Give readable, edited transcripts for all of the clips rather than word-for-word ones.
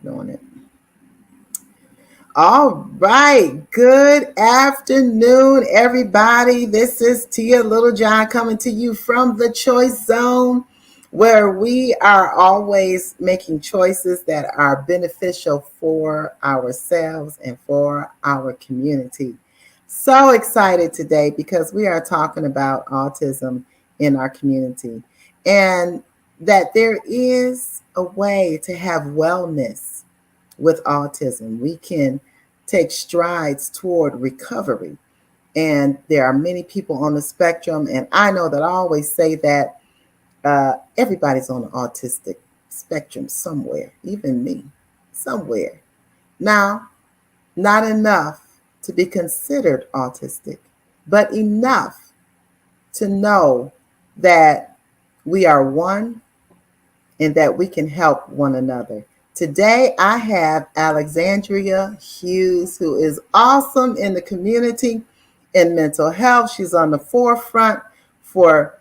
doing it. All right. Good afternoon, everybody. This is Tia Littlejohn coming to you from the Choice Zone, where we are always making choices that are beneficial for ourselves and for our community. So excited today because we are talking about autism in our community and that there is a way to have wellness with autism. We can take strides toward recovery. And there are many people on the spectrum. And I know that I always say that everybody's on the autistic spectrum somewhere, even me, somewhere. Now, not enough to be considered autistic, but enough to know that we are one and that we can help one another. Today, I have Alexandria Hughes, who is awesome in the community in mental health. She's on the forefront for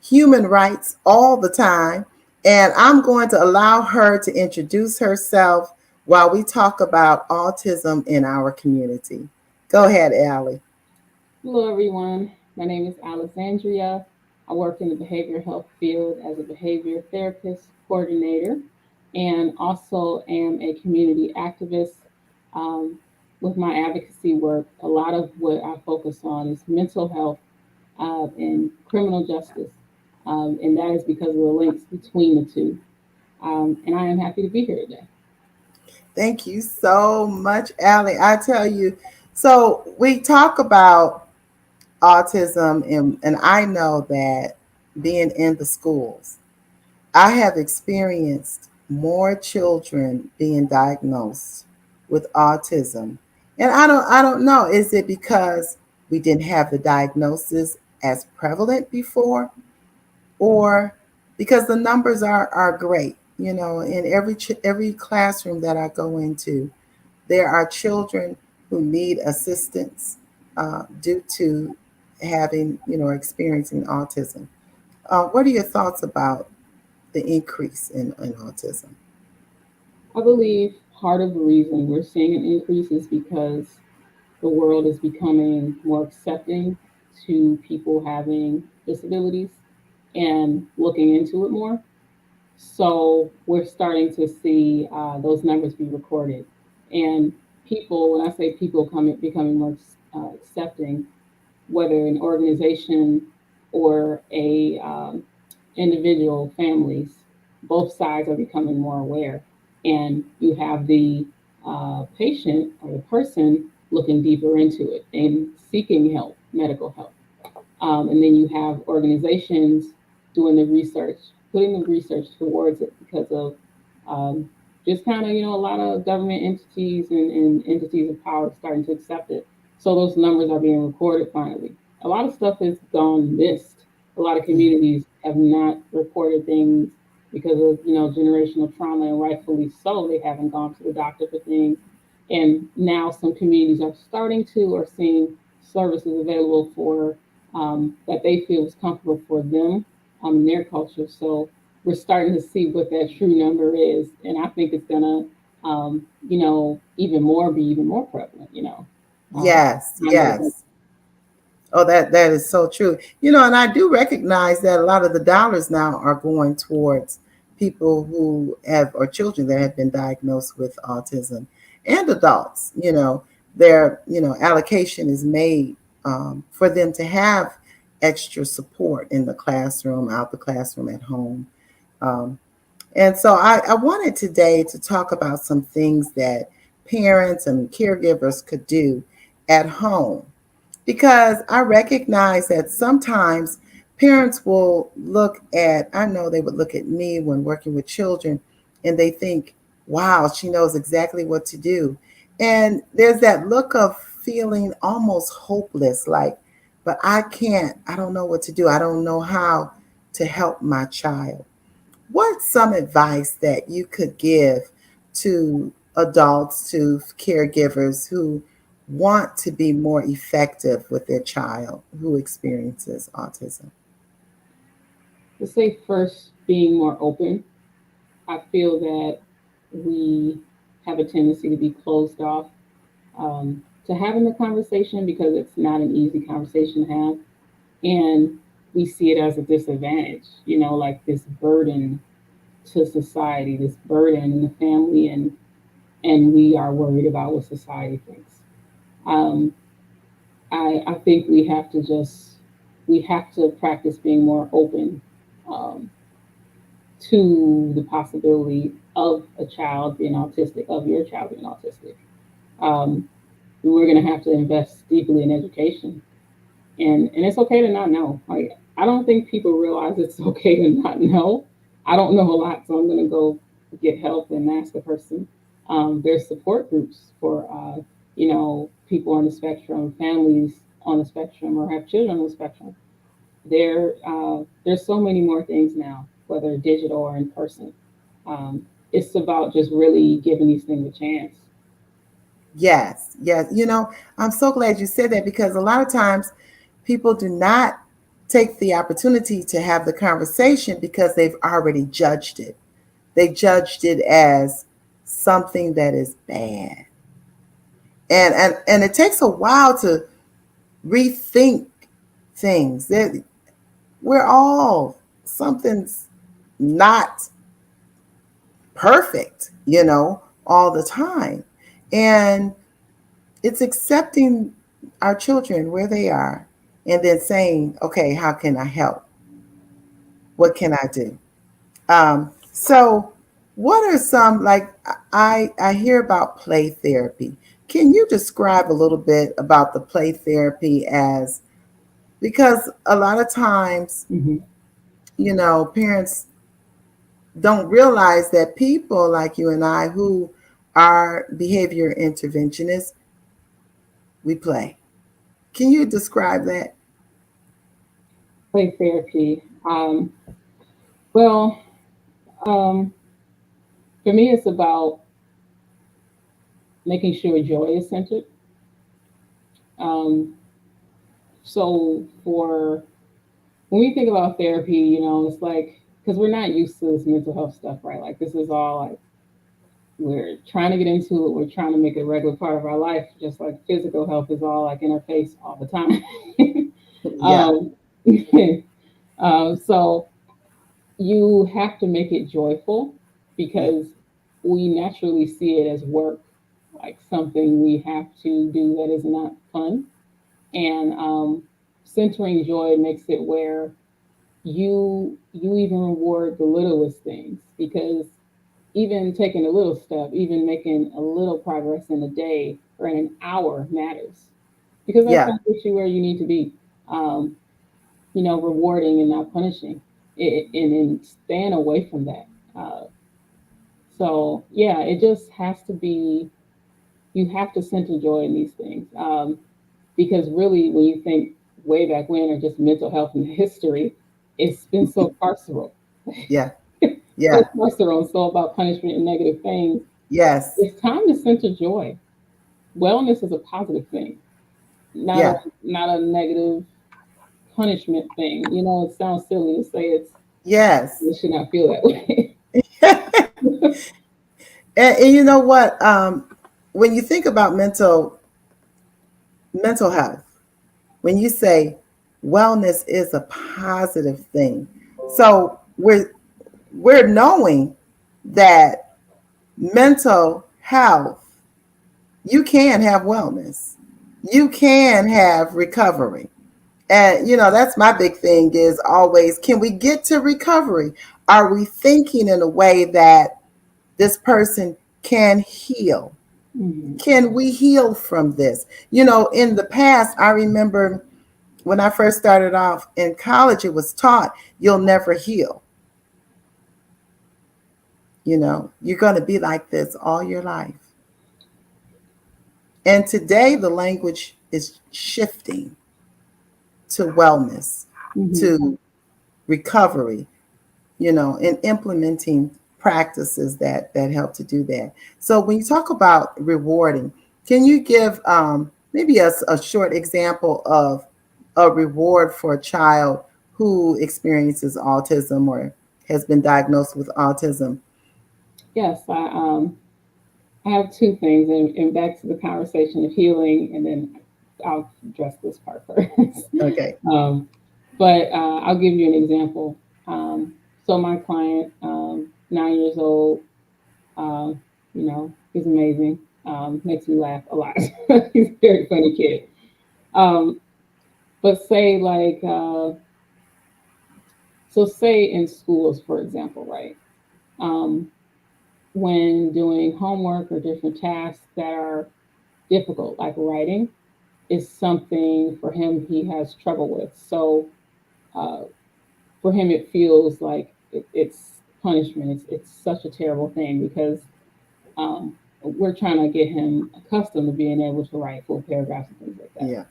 human rights all the time. And I'm going to allow her to introduce herself while we talk about autism in our community. Go ahead, Allie. Hello, everyone. My name is Alexandria. I work in the behavioral health field as a behavior therapist coordinator and also am a community activist. Um, with my advocacy work, a lot of what I focus on is mental health and criminal justice. And that is because of the links between the two. And I am happy to be here today. Thank you so much, Allie. I tell you, so we talk about autism, and I know that being in the schools, I have experienced more children being diagnosed with autism. And I don't know, is it because we didn't have the diagnosis as prevalent before, or because the numbers are great. You know, in every classroom that I go into, there are children who need assistance due to having, experiencing autism. What are your thoughts about the increase in autism? I believe part of the reason we're seeing an increase is because the world is becoming more accepting to people having disabilities and looking into it more. So we're starting to see those numbers be recorded. And people, when I say people becoming more accepting, whether an organization or a individual families, both sides are becoming more aware. And you have the patient or the person looking deeper into it and seeking help, medical help. And then you have organizations doing the research, putting the research towards it because of just kind of, a lot of government entities and entities of power starting to accept it. So those numbers are being recorded finally. A lot of stuff has gone missed. A lot of communities have not reported things because of, generational trauma, and rightfully so, they haven't gone to the doctor for things. And now some communities are starting to or seeing services available for that they feel is comfortable for them in their culture. So we're starting to see what that true number is, and I think it's gonna, be even more prevalent. Yes, Time goes on. yes. Oh, that is so true. You know, and I do recognize that a lot of the dollars now are going towards people who have or children that have been diagnosed with autism and adults. Their allocation is made for them to have extra support in the classroom, out the classroom, at home. Um, and so I wanted today to talk about some things that parents and caregivers could do at home, because I recognize that sometimes parents will look at, I know they would look at me when working with children, and they think, wow, she knows exactly what to do. And there's that look of feeling almost hopeless, like, but I don't know what to do. I don't know how to help my child. What's some advice that you could give to adults, to caregivers who want to be more effective with their child who experiences autism? To say first, being more open. I feel that we have a tendency to be closed off to having the conversation because it's not an easy conversation to have. And we see it as a disadvantage, like this burden to society, this burden in the family, and we are worried about what society thinks. Um, I think we have to practice being more open um, to the possibility of a child being autistic, of your child being autistic. Um, we're going to have to invest deeply in education, and it's okay to not know. Like, I don't think people realize it's okay to not know. I don't know a lot, so I'm going to go get help and ask a person. There's support groups for people on the spectrum, families on the spectrum, or have children on the spectrum. There's so many more things now, whether digital or in person. Um, it's about just really giving these things a chance. Yes, yes. I'm so glad you said that because a lot of times people do not take the opportunity to have the conversation because they've already judged it. They judged it as something that is bad. And it takes a while to rethink things. We're all something's not perfect, all the time. And it's accepting our children where they are and then saying, okay, how can I help? What can I do? So, what are some, like, I hear about play therapy. Can you describe a little bit about the play therapy as, because a lot of times, Mm-hmm. parents don't realize that people like you and I who are behavior interventionists, we play. Can you describe that? Play therapy. Well, um, for me, it's about making sure joy is centered. Um, so for when we think about therapy, it's like because we're not used to this mental health stuff, right? Like this is all like we're trying to get into it. We're trying to make it a regular part of our life, just like physical health is all like in our face all the time. Yeah, um, so you have to make it joyful yeah, because we naturally see it as work, like something we have to do that is not fun. And centering joy makes it where you even reward the littlest things because even taking a little step, even making a little progress in a day or in an hour matters because that's yeah, going to get you where you need to be. Um, rewarding and not punishing, and staying away from that. So yeah, it just has to be. You have to center joy in these things because really, when you think way back when, or just mental health in history, it's been so carceral, yeah, so yeah, carceral, and so about punishment and negative things. yes, It's time to center joy. Wellness is a positive thing, not a yeah, not a negative punishment thing. It sounds silly to say yes. you should not feel that way. And you know what? When you think about mental health, when you say wellness is a positive thing, so we're knowing that mental health, you can have wellness, you can have recovery. And that's my big thing is always, can we get to recovery? Are we thinking in a way that this person can heal? Mhm. Can we heal from this? In the past, I remember when I first started off in college, it was taught you'll never heal. You're going to be like this all your life. And today, the language is shifting to wellness, Mhm. to recovery, and implementing practices that help to do that. So when you talk about rewarding, can you give maybe a short example of a reward for a child who experiences autism or has been diagnosed with autism? Yes, I have two things, and back to the conversation of healing, and then I'll address this part first. Okay. um, but I'll give you an example. So my client, 9 years old, um, he's amazing. Makes me laugh a lot. He's a very funny kid. Um, but say like, so say in schools, for example, right? Um, when doing homework or different tasks that are difficult, like writing, is something for him he has trouble with. So uh, for him, it feels like it's punishment. It's such a terrible thing because we're trying to get him accustomed to being able to write full paragraphs and things like that. Yeah.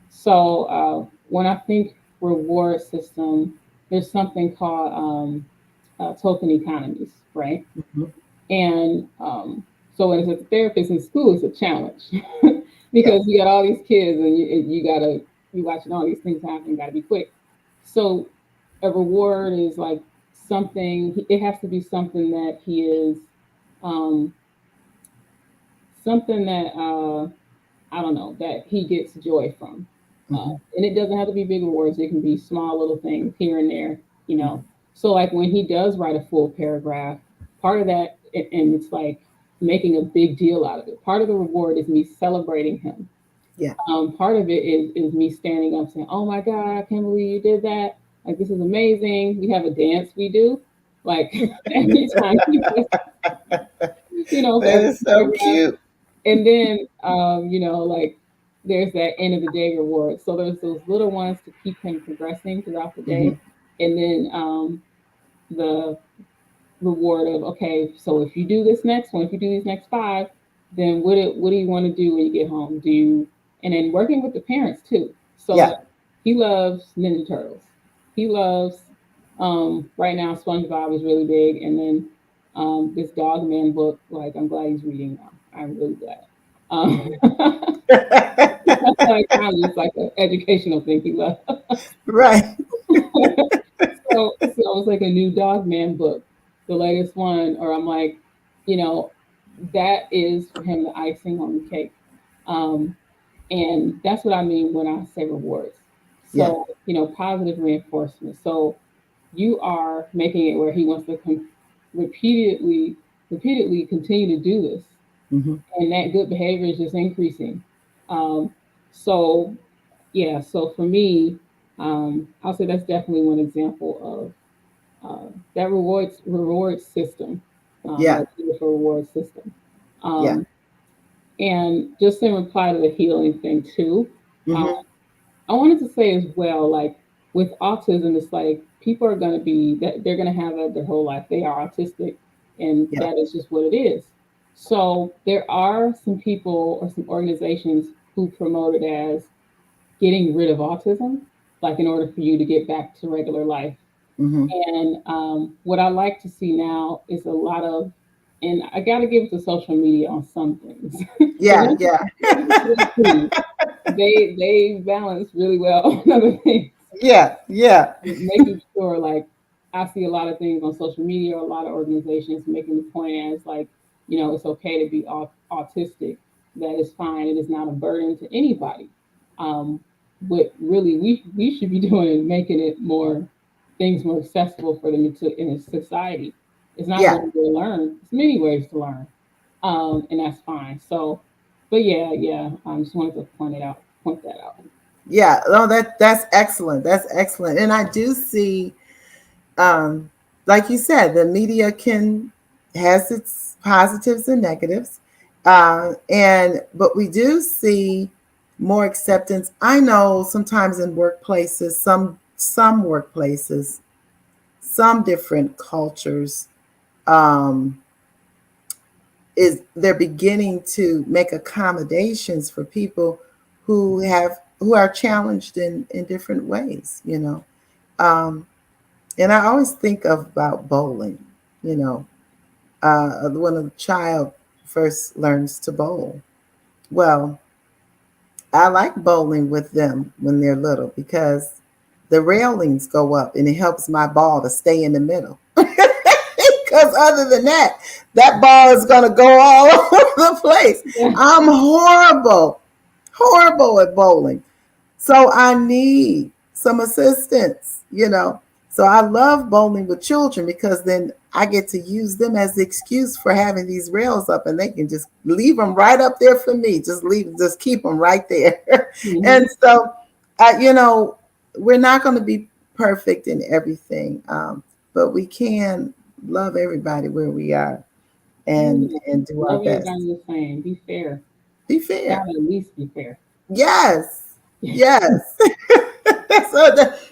So when I think reward system, there's something called token economies, right? Hmm. And so as a therapist in school, it's a challenge Yeah. because you got all these kids and you gotta you watching all these things happen. You gotta be quick. So a reward is like something. It has to be something that he is um, something that I don't know that he gets joy from. Hmm. And it doesn't have to be big rewards. It can be small little things here and there. You know. Hmm. So like when he does write a full paragraph, part of that and it's like making a big deal out of it. Part of the reward is me celebrating him. Yeah. Part of it is me standing up saying, "Oh my God, I can't believe you did that! Like this is amazing." We have a dance we do, like every time he does, for That every is so paragraph. cute. And then, like there's that end of the day reward. So there's those little ones to keep him progressing throughout the day, Hmm. and then the reward of okay, so if you do this next one, if you do these next five, then what do you want to do when you get home? Do you and then working with the parents too. So Yeah. like he loves Ninja Turtles. He loves right now SpongeBob is really big, and then this Dog Man book. Like I'm glad he's reading now. I'm really glad. That's like kind of just like an educational thing he loves. Right. So it's like a new Dog Man book, the latest one, or I'm like, you know, that is for him the icing on the cake. Um, and that's what I mean when I say rewards. Yeah. So, positive reinforcement. So you are making it where he wants to repeatedly, repeatedly continue to do this. Hmm. And that good behavior is just increasing. Um, so yeah, so for me, I'll say that's definitely one example that reward system, Yeah. that beautiful reward system. Yeah. Um, and just in reply to the healing thing too, uh, Hmm. I wanted to say as well, like with autism, it's like people are going to be that they're going to have that their whole life. They are autistic, and Yeah. that is just what it is. So there are some people or some organizations who promote it as getting rid of autism, like in order for you to get back to regular life. Hmm. And what I like to see now is a lot of, and I got to give it to social media on some things. So Yeah. Yeah. they balance really well on other things, Yeah. Yeah. making sure like I see a lot of things on social media, a lot of organizations making the point as like, it's okay to be autistic. That is fine. It is not a burden to anybody. Um, what really we should be doing is making it more things more accessible for them to in a society. It's not Yeah. one way to learn. It's many ways to learn, and that's fine. So, but yeah, yeah. I just wanted to point that out. Yeah. No, that's excellent. That's excellent. And I do see, um, like you said, the media can has its positives and negatives, and but we do see more acceptance. I know sometimes in workplaces, some workplaces, some different cultures, um, is they're beginning to make accommodations for people who are challenged in different ways. And I always think of about bowling. You know, when a child first learns to bowl. Well, I like bowling with them when they're little because the railings go up and it helps my ball to stay in the middle. because other than that, that ball is going to go all over the place. Yeah. I'm horrible at bowling. So I need some assistance. So I love bowling with children because then I get to use them as the excuse for having these rails up, and they can just leave them right up there for me. Just keep them right there. Hmm. And so, uh, you know, we're not going to be perfect in everything, but we can love everybody where we are and Yeah. do our Love best. everybody the same. Be fair. Be fair. Gotta at least be fair. Yes. Yes.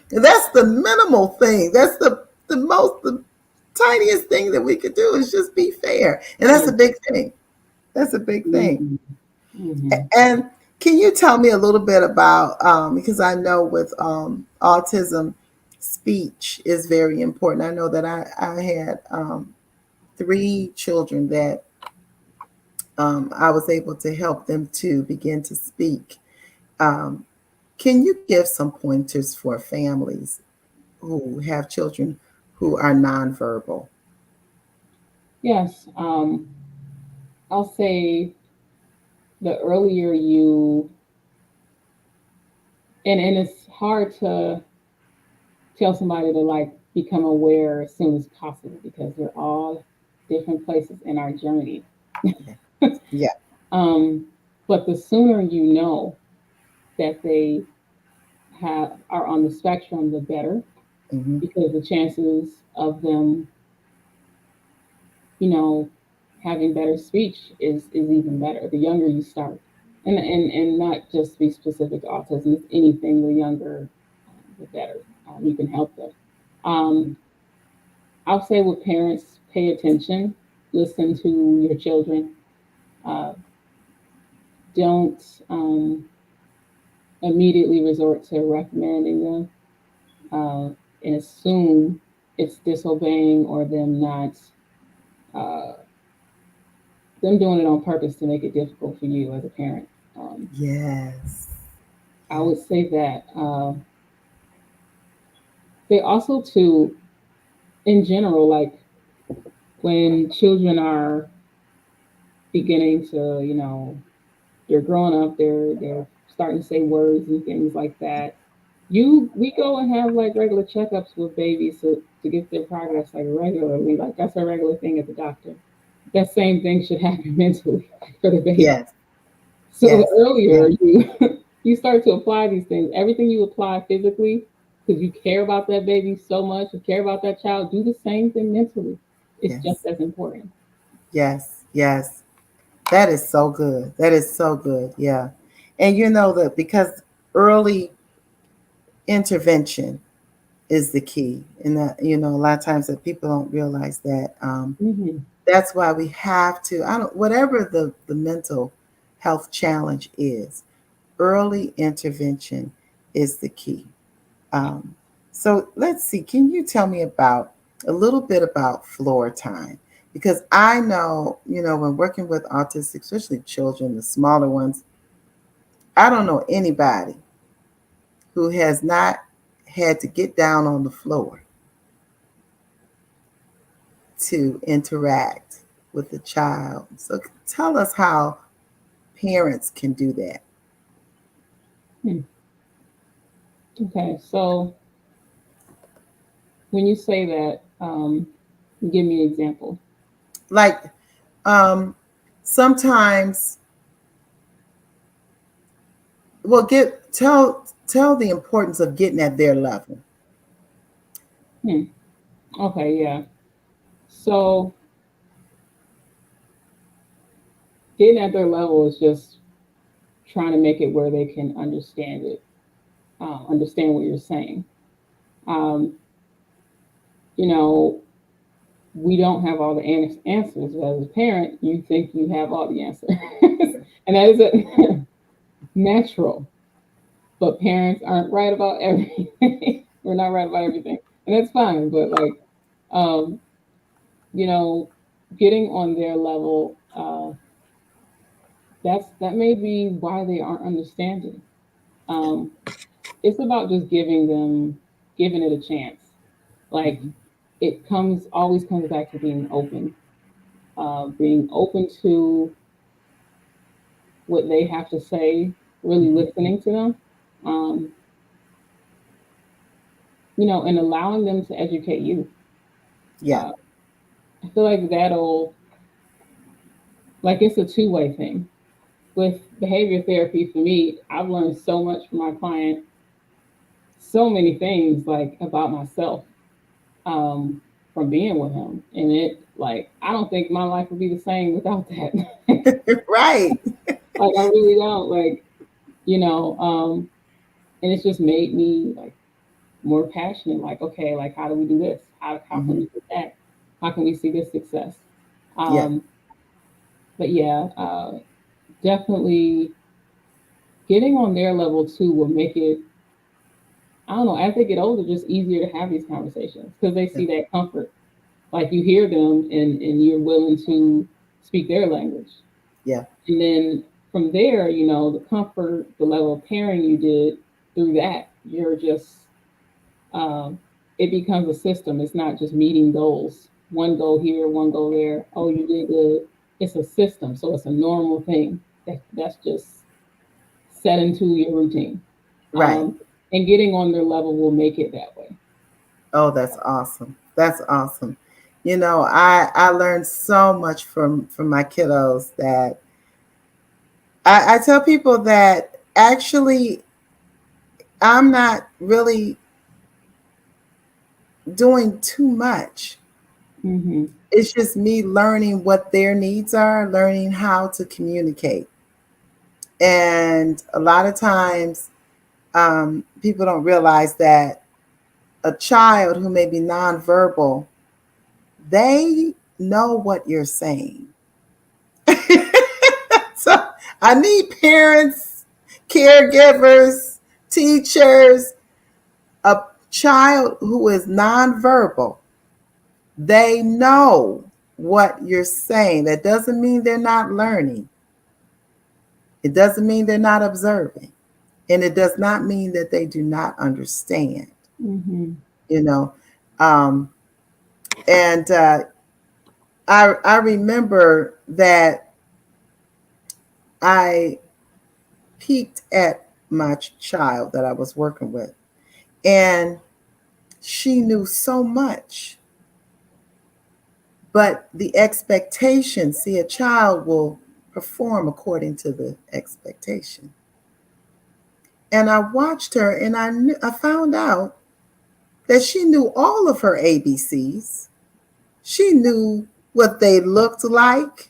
That's the minimal thing. That's the tiniest thing that we could do is just be fair. And that's Yeah. a big thing. That's a big thing. Hmm. Hmm. And can you tell me a little bit about because I know with autism, speech is very important. I know that I had three children that I was able to help them to begin to speak. Um, can you give some pointers for families who have children who are nonverbal? Yes. I'll say the earlier you, and it's hard to tell somebody to like become aware as soon as possible because we're all different places in our journey. Yeah. Yeah. um, but the sooner you know that they are on the spectrum, the better, Hmm. because the chances of them, you know, having better speech is even better. The younger you start, and not just be specific to autism. It's anything. The younger, the better. You can help them. Um, I'll say with parents, pay attention, listen to your children. Uh, don't immediately resort to reprimanding them uh, and assume it's disobeying or uh, them doing it on purpose to make it difficult for you as a parent. Um, Yes. I Yes. would say that they also too, in general, like when children are beginning to, they're growing up, they're starting to say words and things like that. We go and have like regular checkups with babies to get their progress like regularly. Like that's a regular thing at the doctor. That same thing should happen mentally for the baby. Yes. So the Yes. earlier Yes. you you start to apply these things, everything you apply physically, because you care about that baby so much, you care about that child, do the same thing mentally. It's Yes. just as important. Yes. Yes. That is so good. That is so good. Yeah. And you know that because early intervention is the key. And that, a lot of times that people don't realize that Hmm. that's why we have to, I don't, whatever the mental health challenge is, early intervention is the key. Um, so let's see, can you tell me about a little bit about floor time? Because I know, when working with autistic, especially children, the smaller ones, I don't know anybody who has not had to get down on the floor to interact with the child. So tell us how parents can do that. Hmm. Okay, so when you say that, give me an example. Like um, sometimes, well, tell the importance of getting at their level. Hmm. Okay, yeah. So getting at their level is just trying to make it where they can understand it, understand what you're saying. Um, you know, we don't have all the answers. But as a parent, you think you have all the answers, and that is a natural. But parents aren't right about everything. We're not right about everything, and that's fine. But like, um, you know, getting on their level, that may be why they aren't understanding. Um, it's about just giving it a chance. Like Mhm. it comes always comes back to being open to what they have to say, really Mhm. listening to them, um, you know, and allowing them to educate you. Yeah. Uh, I feel like that'll, like, it's a two-way thing. With behavior therapy, for me, I've learned so much from my client, so many things like about myself, um, from being with him, and it like I don't think my life would be the same without that. Right. Like I really don't like, you know, and it's just made me like more passionate. Like, okay, like how do we do this? How can Hmm. we do that? How can we see this success? Yeah. Um, but yeah, definitely getting on their level too will make it. I don't know. As they get older, just easier to have these conversations because they Yeah. see that comfort. Like you hear them, and you're willing to speak their language. Yeah. And then from there, you know, the comfort, the level of caring you did through that, you're just, um, it becomes a system. It's not just meeting goals. One goal here, one goal there. Oh, you did good. It's a system. So it's a normal thing that's just set into your routine. Right. Um, and getting on their level will make it that way. Oh, that's awesome. That's awesome. I learned so much from my kiddos that I tell people that actually I'm not really doing too much. Mm-hmm. It's just me learning what their needs are, learning how to communicate. And a lot of times, people don't realize that a child who may be nonverbal, they know what you're saying. So I need parents, caregivers, teachers, a child who is nonverbal. They know what you're saying. That doesn't mean they're not learning. It doesn't mean they're not observing. And it does not mean that they do not understand, Mm-hmm. you know. Um, and I remember that I peeked at my child that I was working with, and she knew so much. But the expectation, see, a child will perform according to the expectation. And I watched her, and I found out that she knew all of her ABCs. She knew what they looked like.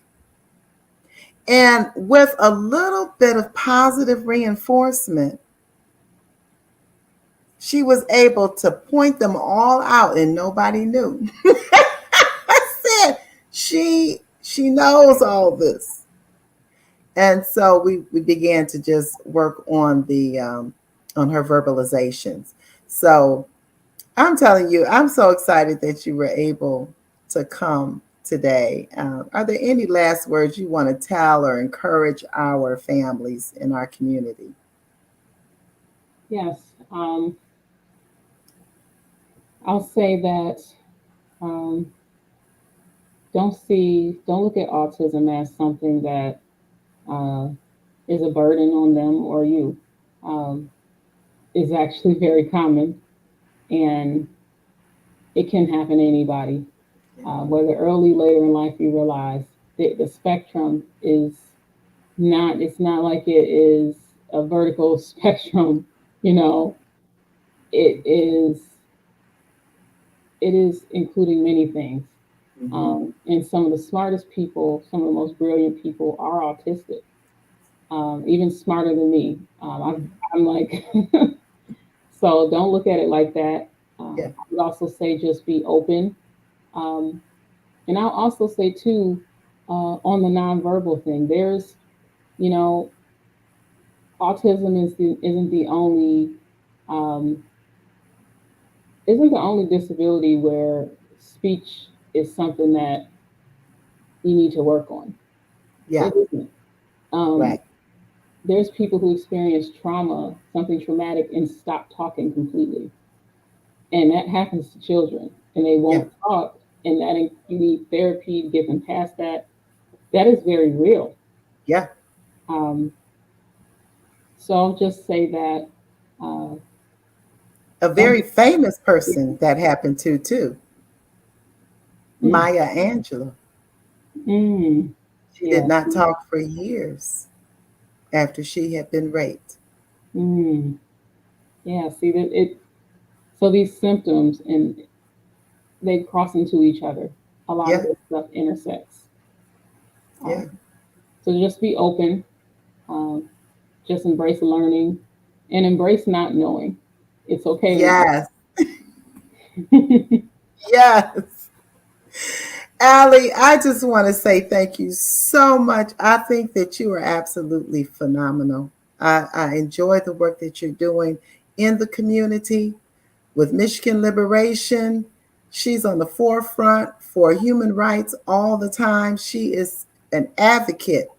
And with a little bit of positive reinforcement, she was able to point them all out and nobody knew. I said, she knows all this. And so we began to just work on her verbalizations. So I'm telling you, I'm so excited that you were able to come today. Are there any last words you want to tell or encourage our families in our community? Yes. Um, I'll say that, um, don't look at autism as something that uh, is a burden on them or you. Um, is actually very common, and it can happen to anybody. Whether early, later in life, you realize the spectrum is not. It's not like it is a vertical spectrum. You know, it is. It is including many things. Mm-hmm. And some of the smartest people, some of the most brilliant people are autistic, even smarter than me. I'm like, so don't look at it like that. Yeah. I would also say just be open. Um, and I'll also say too, on the nonverbal thing, there's, you know, autism isn't the only, um, isn't the only disability where speech is something that you need to work on. Yeah. It isn't. Um, Right. there's people who experience something traumatic, and stop talking completely, and that happens to children. and they Yeah. won't talk, and you need therapy to get them past that. That is very real. Yeah. Um, so I'll just say that uh, A don't very famous person that happened to too, mm, Maya Angelou. mm, She did yeah, not talk for years after she had been raped. mm, yeah. See that it. So these symptoms and they cross into each other. A lot of Yeah. this stuff intersects. Yeah. So just be open. Um, just embrace learning and embrace not knowing. It's okay to Yes. not. Yes. Allie, I just want to say thank you so much. I think that you are absolutely phenomenal. I enjoy the work that you're doing in the community with Michigan Liberation. She's on the forefront for human rights all the time. She is an advocate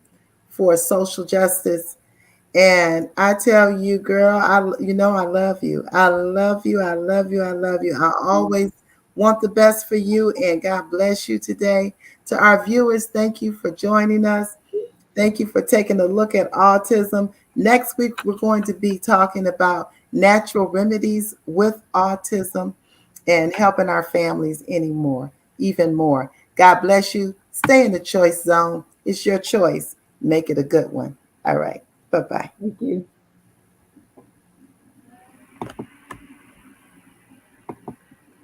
for social justice. And I tell you, girl, I love you. I love you. I love you. I love you. I always want the best for you, and God bless you today. To our viewers, thank you for joining us. Thank you for taking a look at autism. Next week, we're going to be talking about natural remedies with autism and helping our families anymore, even more. God bless you. Stay in the choice zone. It's your choice. Make it a good one. All right. Bye bye. Thank you.